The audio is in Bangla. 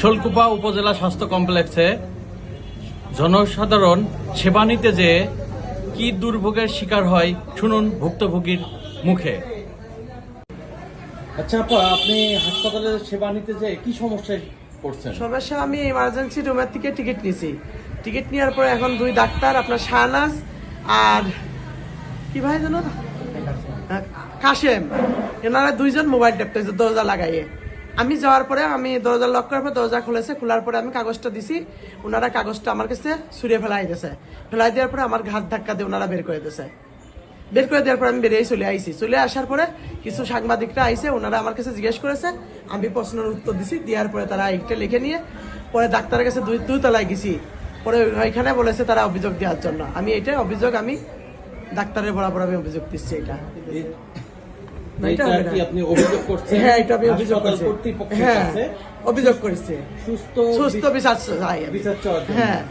শোলকুপা উপজেলা স্বাস্থ্য কমপ্লেক্সে জনসাধারণ সেবা নিতে যেয়ে কি দুর্ভোগের শিকার হয় শুনুন ভুক্তভোগীর মুখে। আচ্ছা আপা, আপনি হাসপাতালে সেবা নিতে যেয়ে কি সমস্যায় পড়ছেন? সমস্যা, আমি ইমার্জেন্সি রুমের থেকে টিকিট নিয়েছি। টিকিট নেওয়ার পরে এখন দুই ডাক্তার, আপনার শাহনাজ আর কি ভাই জানো কাশেম, এনারা দুইজন মোবাইল টেপতেছে দরজা লাগাইয়ে। আমি যাওয়ার পরে আমি দরজা লক করার পর দরজা খুলেছে, খোলার পরে আমি কাগজটা দিছি, ওনারা কাগজটা আমার কাছে ছুঁড়ে ফেলাই দিয়েছে। ফেলাই দেওয়ার পরে আমার ঘাট ধাক্কা দিয়ে ওনারা বের করে দিয়েছে। বের করে দেওয়ার পর আমি বেরিয়ে চলে আইছি। চলে আসার পরে কিছু সাংবাদিকরা আইসে, ওনারা আমার কাছে জিজ্ঞেস করেছে, আমি প্রশ্নের উত্তর দিছি। দেওয়ার পরে তারা একটা লিখে নিয়ে পরে ডাক্তারের কাছে দুই তলায় গেছি। পরে ওইখানে বলেছে তারা অভিযোগ দেওয়ার জন্য। আমি এটা অভিযোগ, আমি ডাক্তারের বরাবর আমি অভিযোগ দিচ্ছি। এটা আপনি অভিযোগ করছেন? হ্যাঁ, এটা আমি অভিযোগ করছি। হ্যাঁ, অভিযোগ করেছে। সুস্থ বিচার চাই। বিচার চাওয়ার জন্য। হ্যাঁ।